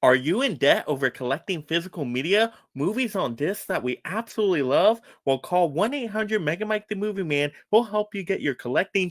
Are you in debt over collecting physical media, movies on discs that we absolutely love? Well, call 1-800 Megamike the Movie Man. We'll help you get your collecting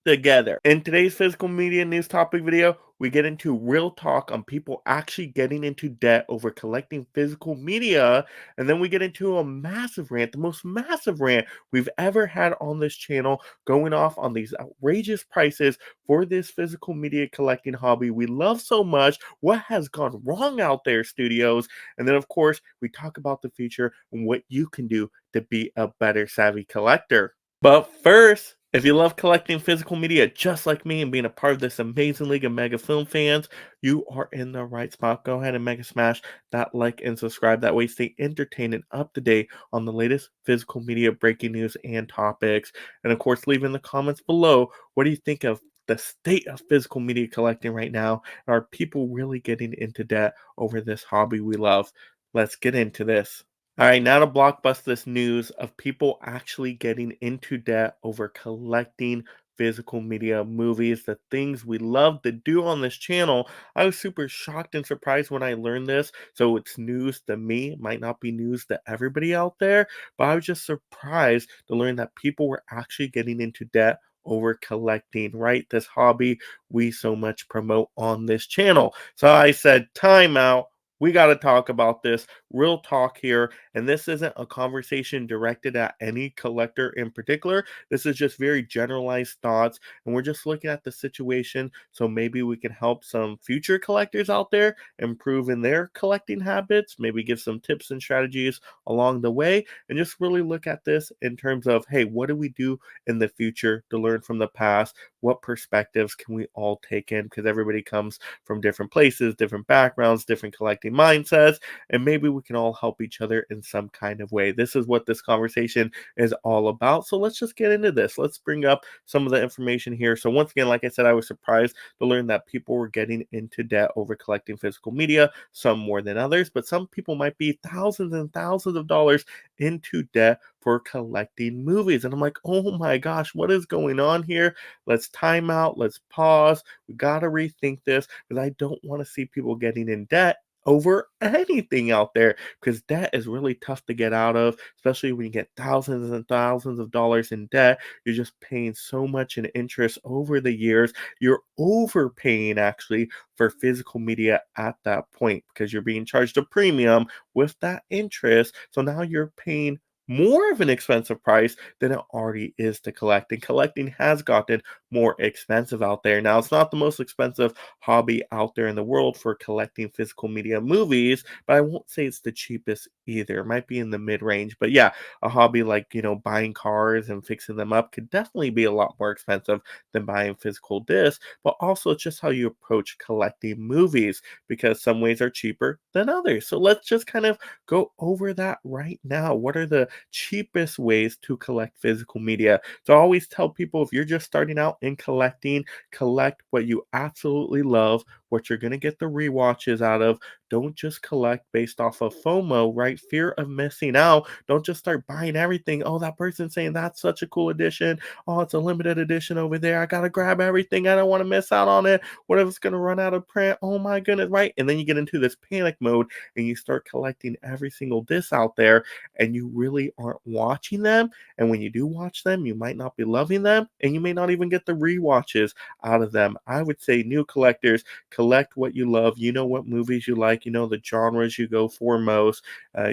together. In today's physical media news topic video, we get into real talk on people actually getting into debt over collecting physical media. And then we get into a massive rant, the most massive rant we've ever had on this channel, going off on these outrageous prices for this physical media collecting hobby we love so much. What has gone wrong out there, studios? And then, of course, we talk about the future and what you can do to be a better savvy collector. But first, if you love collecting physical media just like me and being a part of this amazing league of mega film fans, you are in the right spot. Go ahead and mega smash that like and subscribe. That way, stay entertained and up to date on the latest physical media breaking news and topics. And of course, leave in the comments below, what do you think of the state of physical media collecting right now? Are people really getting into debt over this hobby we love? Let's get into this. All right, now to blockbust this news of people actually getting into debt over collecting physical media movies, the things we love to do on this channel. I was super shocked and surprised when I learned this. So it's news to me, it might not be news to everybody out there, but I was just surprised to learn that people were actually getting into debt over collecting, right? This hobby we so much promote on this channel. So I said, time out. We got to talk about this. Real talk here. And this isn't a conversation directed at any collector in particular. This is just very generalized thoughts. And we're just looking at the situation. So maybe we can help some future collectors out there improve in their collecting habits, maybe give some tips and strategies along the way. And just really look at this in terms of, hey, what do we do in the future to learn from the past? What perspectives can we all take in? Because everybody comes from different places, different backgrounds, different collecting mindsets, and maybe we can all help each other in some kind of way. This is what this conversation is all about. So let's just get into this. Let's bring up some of the information here. So once again, like I said, I was surprised to learn that people were getting into debt over collecting physical media, some more than others, but some people might be thousands and thousands of dollars into debt for collecting movies. And I'm like, oh my gosh, what is going on here? Let's time out. Let's pause. We got to rethink this because I don't want to see people getting in debt over anything out there, because debt is really tough to get out of, especially when you get thousands and thousands of dollars in debt. You're just paying so much in interest over the years. You're overpaying actually for physical media at that point because you're being charged a premium with that interest. So now you're paying more of an expensive price than it already is to collect. And collecting has gotten more expensive out there. Now, it's not the most expensive hobby out there in the world for collecting physical media movies, but I won't say it's the cheapest either. It might be in the mid range. But yeah, a hobby like, buying cars and fixing them up could definitely be a lot more expensive than buying physical discs. But also, it's just how you approach collecting movies, because some ways are cheaper than others. So let's just kind of go over that right now. What are the cheapest ways to collect physical media? So I always tell people, if you're just starting out in collecting, collect what you absolutely love, what you're going to get the rewatches out of. Don't just collect based off of FOMO, right? Fear of missing out. Don't just start buying everything. Oh, that person's saying that's such a cool edition. Oh, it's a limited edition over there. I got to grab everything. I don't want to miss out on it. What if it's going to run out of print? Oh my goodness, right? And then you get into this panic mode and you start collecting every single disc out there, and you really aren't watching them. And when you do watch them, you might not be loving them, and you may not even get the rewatches out of them. I would say, new collectors, collect what you love. You know what movies you like. You know the genres you go for most.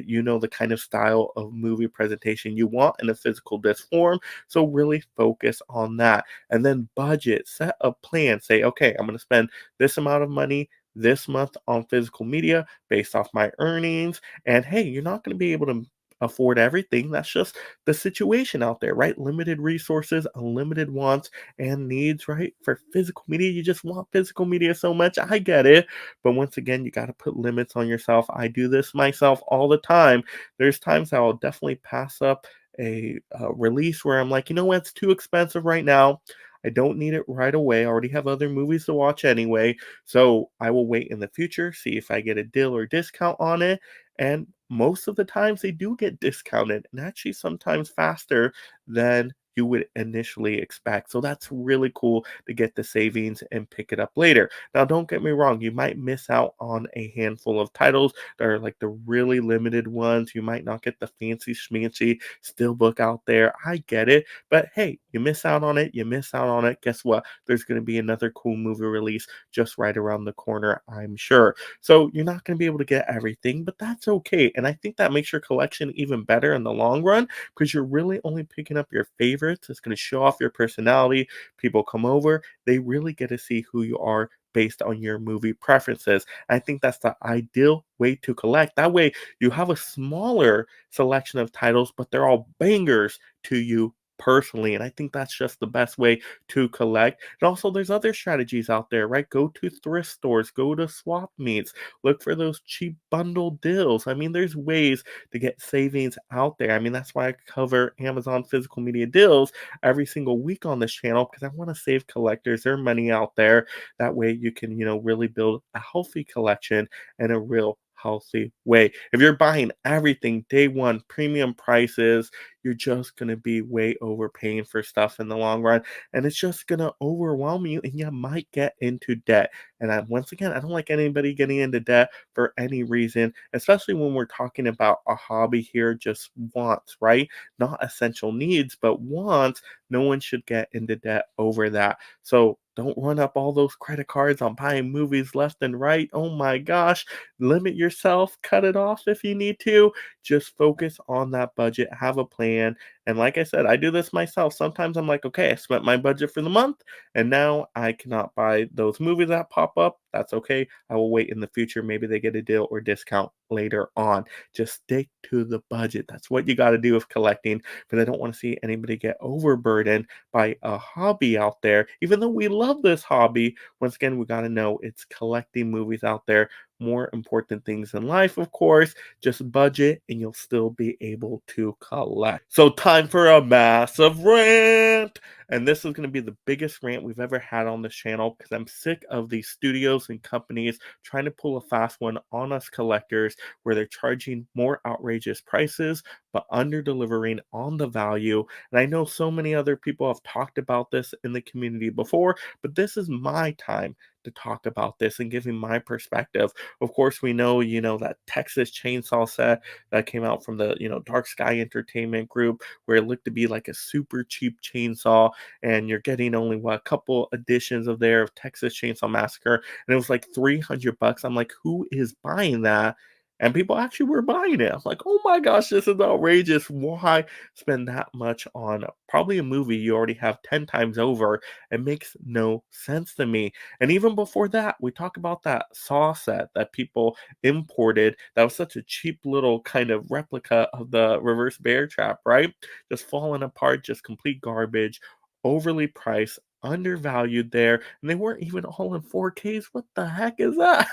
You know the kind of style of movie presentation you want in a physical disc form. So really focus on that. And then budget, set a plan. Say, okay, I'm going to spend this amount of money this month on physical media based off my earnings. And hey, you're not going to be able to afford everything. That's just the situation out there, right? Limited resources, unlimited wants and needs, right? For physical media, you just want physical media so much. I get it. But once again, you got to put limits on yourself. I do this myself all the time. There's times I'll definitely pass up a release where I'm like, you know what, it's too expensive right now. I don't need it right away. I already have other movies to watch anyway. So I will wait in the future, see if I get a deal or discount on it. And most of the times they do get discounted, and actually sometimes faster than you would initially expect. So that's really cool to get the savings and pick it up later. Now, don't get me wrong, you might miss out on a handful of titles that are like the really limited ones. You might not get the fancy schmancy steelbook out there. I get it. But hey, you miss out on it. You miss out on it. Guess what? There's going to be another cool movie release just right around the corner, I'm sure. So you're not going to be able to get everything, but that's okay. And I think that makes your collection even better in the long run because you're really only picking up your favorites. It's going to show off your personality. People come over, they really get to see who you are based on your movie preferences. I think that's the ideal way to collect. That way, you have a smaller selection of titles, but they're all bangers to you personally. And I think that's just the best way to collect. And also, there's other strategies out there, right? Go to thrift stores, go to swap meets, look for those cheap bundle deals. I mean, there's ways to get savings out there. I mean, that's why I cover Amazon physical media deals every single week on this channel because I want to save collectors their money out there. That way you can, really build a healthy collection in a real healthy way. If you're buying everything day one, premium prices, you're just going to be way overpaying for stuff in the long run. And it's just going to overwhelm you and you might get into debt. And once again, I don't like anybody getting into debt for any reason, especially when we're talking about a hobby here, just wants, right? Not essential needs, but wants. No one should get into debt over that. So don't run up all those credit cards on buying movies left and right. Oh my gosh. Limit yourself, cut it off if you need to. Just focus on that budget, have a plan. And like I said, I do this myself. Sometimes I'm like, okay, I spent my budget for the month and now I cannot buy those movies that pop up. That's okay. I will wait in the future. Maybe they get a deal or discount later on. Just stick to the budget. That's what you got to do with collecting. But I don't want to see anybody get overburdened by a hobby out there. Even though we love this hobby, once again, we got to know it's collecting movies out there. More important things in life, of course. Just budget and you'll still be able to collect. So, time for a massive rant. And this is going to be the biggest rant we've ever had on this channel because I'm sick of these studios and companies trying to pull a fast one on us collectors where they're charging more outrageous prices but under delivering on the value. And I know so many other people have talked about this in the community before, but this is my time to talk about this and giving my perspective. Of course, we know, that Texas Chainsaw set that came out from the, Dark Sky Entertainment Group, where it looked to be like a super cheap chainsaw, and you're getting only a couple editions of there of Texas Chainsaw Massacre, and it was like $300. I'm like, who is buying that? And people actually were buying it. I'm like, oh my gosh, this is outrageous. Why spend that much on probably a movie you already have 10 times over? It makes no sense to me. And even before that, we talk about that Saw set that people imported. That was such a cheap little kind of replica of the reverse bear trap, right? Just falling apart, just complete garbage, overly priced, undervalued there. And they weren't even all in 4Ks. What the heck is that?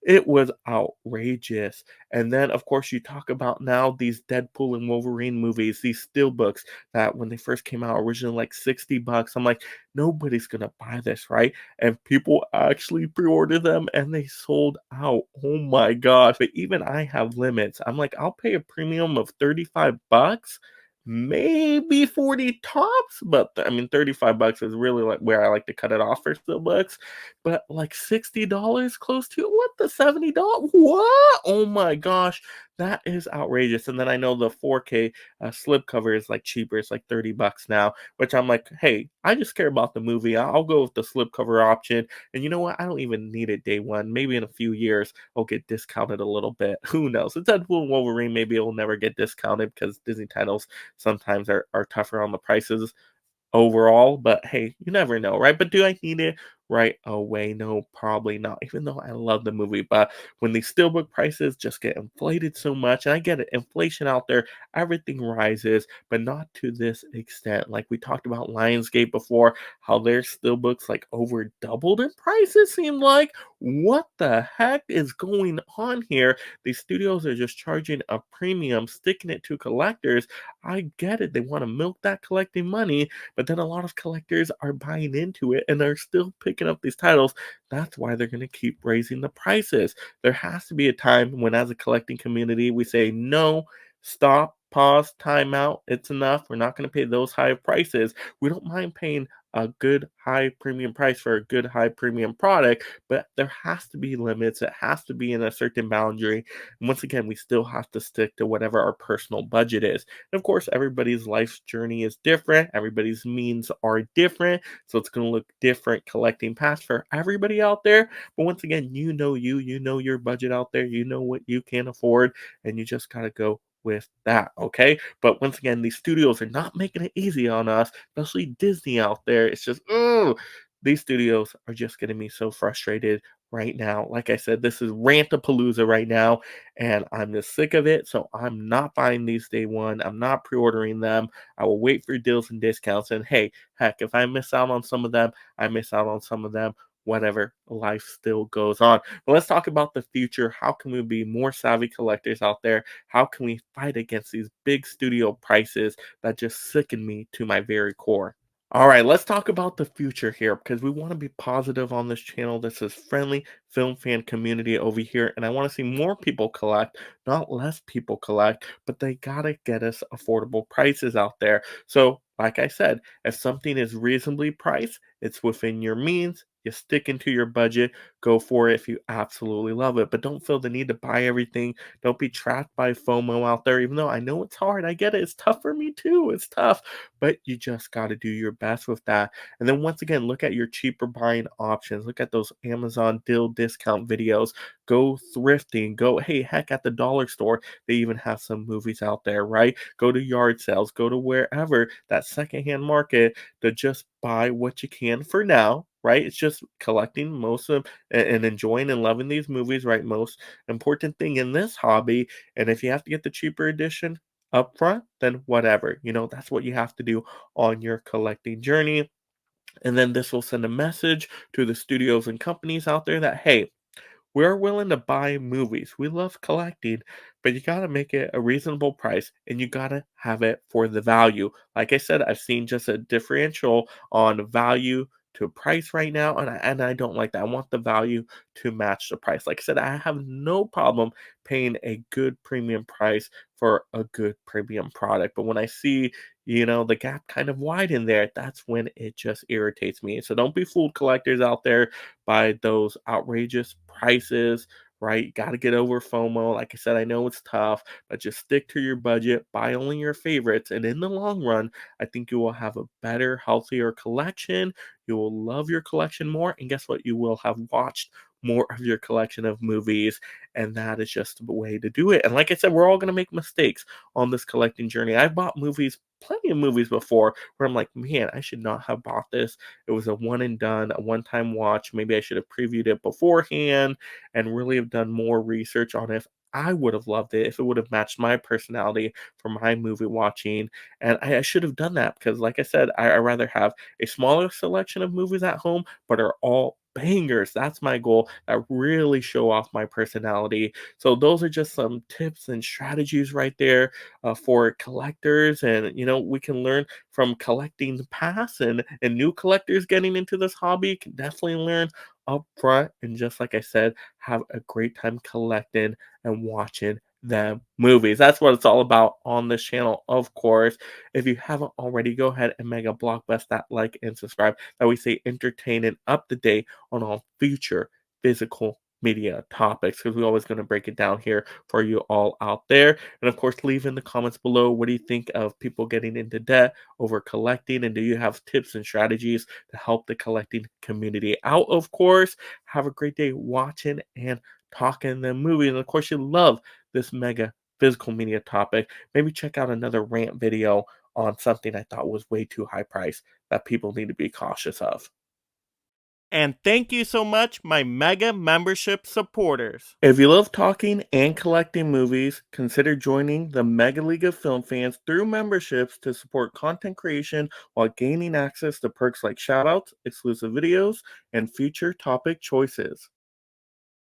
It was outrageous. And then, of course, you talk about now these Deadpool and Wolverine movies, these steelbooks that when they first came out, originally like $60. I'm like, nobody's gonna buy this, right? And people actually pre-ordered them and they sold out. Oh my gosh. But even I have limits. I'm like, I'll pay a premium of $35, maybe 40 tops, but I mean $35 is really like where I like to cut it off for steelbooks. But like $60 close to what, the $70? What? Oh my gosh, that is outrageous. And then I know the 4K slipcover is like cheaper. It's like $30 now, which I'm like, hey, I just care about the movie. I'll go with the slipcover option. And you know what? I don't even need it day one. Maybe in a few years, I'll get discounted a little bit. Who knows? It's Deadpool and Wolverine. Maybe it'll never get discounted because Disney titles sometimes are tougher on the prices overall, but hey, you never know, right? But do I need it right away? No, probably not, even though I love the movie. But when these steelbook prices just get inflated so much, and I get it, inflation out there, everything rises, but not to this extent. Like we talked about Lionsgate before, how their steelbooks like over doubled in price, it seemed like. What the heck is going on here? These studios are just charging a premium, sticking it to collectors. I get it, they want to milk that collecting money, but then a lot of collectors are buying into it and are still picking up these titles. That's why they're going to keep raising the prices. There has to be a time when, as a collecting community, we say, no, stop. pause, time out, it's enough. We're not going to pay those high prices. We don't mind paying a good high premium price for a good high premium product, but there has to be limits. It has to be in a certain boundary. And once again, we still have to stick to whatever our personal budget is. And of course, everybody's life journey is different. Everybody's means are different. So it's going to look different collecting past for everybody out there. But once again, you know your budget out there, you know what you can afford, and you just got to go with that, okay? But once again, these studios are not making it easy on us, especially Disney out there. It's just, oh, these studios are just getting me so frustrated right now. Like I said, this is Rantapalooza right now, and I'm just sick of it. So I'm not buying these day one. I'm not pre-ordering them. I will wait for deals and discounts. And hey, heck, if I miss out on some of them, I miss out on some of them. Whatever, life still goes on. But let's talk about the future. How can we be more savvy collectors out there? How can we fight against these big studio prices that just sicken me to my very core? All right, let's talk about the future here because we want to be positive on this channel. This is friendly film fan community over here, and I want to see more people collect, not less people collect, but they gotta get us affordable prices out there. So, like I said, if something is reasonably priced, it's within your means. You stick into your budget, go for it if you absolutely love it. But don't feel the need to buy everything. Don't be trapped by FOMO out there, even though I know it's hard. I get it. It's tough for me too. It's tough but you just got to do your best with that. And then once again, look at your cheaper buying options. Look at those Amazon deal discount videos. Go thrifting. Go, hey, heck, at the dollar store, they even have some movies out there, right? Go to yard sales. Go to wherever that secondhand market to just buy what you can for now. Right, it's just collecting most of and enjoying and loving these movies. Right, most important thing in this hobby. And if you have to get the cheaper edition, upfront, then whatever. You know, that's what you have to do on your collecting journey. And then this will send a message to the studios and companies out there that, hey, we're willing to buy movies. We love collecting, but you got to make it a reasonable price and you got to have it for the value. Like I said, I've seen just a differential on value to price right now, and I don't like that. I want the value to match the price. Like I said, I have no problem paying a good premium price for a good premium product. But when I see, the gap kind of widen there, that's when it just irritates me. So don't be fooled, collectors out there, by those outrageous prices, right? Got to get over FOMO. Like I said, I know it's tough, but just stick to your budget, buy only your favorites, and in the long run, I think you will have a better, healthier collection. You will love your collection more, and guess what? You will have watched more of your collection of movies, and that is just the way to do it. And like I said, we're all going to make mistakes on this collecting journey. I've bought movies, plenty of movies before, where I'm like, man, I should not have bought this. It was a one and done, a one time watch. Maybe I should have previewed it beforehand and really have done more research on it. I would have loved it if it would have matched my personality for my movie watching. And I should have done that because, like I said, I rather have a smaller selection of movies at home, but are all bangers. That's my goal that really show off my personality. So, those are just some tips and strategies right there for collectors. And, we can learn from collecting the past and new collectors getting into this hobby can definitely learn up front and just like I said, have a great time collecting and watching them movies. That's what it's all about on this channel, of course. If you haven't already, go ahead and mega blockbust that like and subscribe. That we stay entertained and up to date on all future physical media topics because we're always going to break it down here for you all out there. And of course, leave in the comments below what do you think of people getting into debt over collecting, and do you have tips and strategies to help the collecting community out? Of course, have a great day watching and talking the movie. And of course, you love this mega physical media topic. Maybe check out another rant video on something I thought was way too high priced that people need to be cautious of. And thank you so much, my mega membership supporters. If you love talking and collecting movies, consider joining the Mega League of Film Fans through memberships to support content creation while gaining access to perks like shoutouts, exclusive videos, and future topic choices.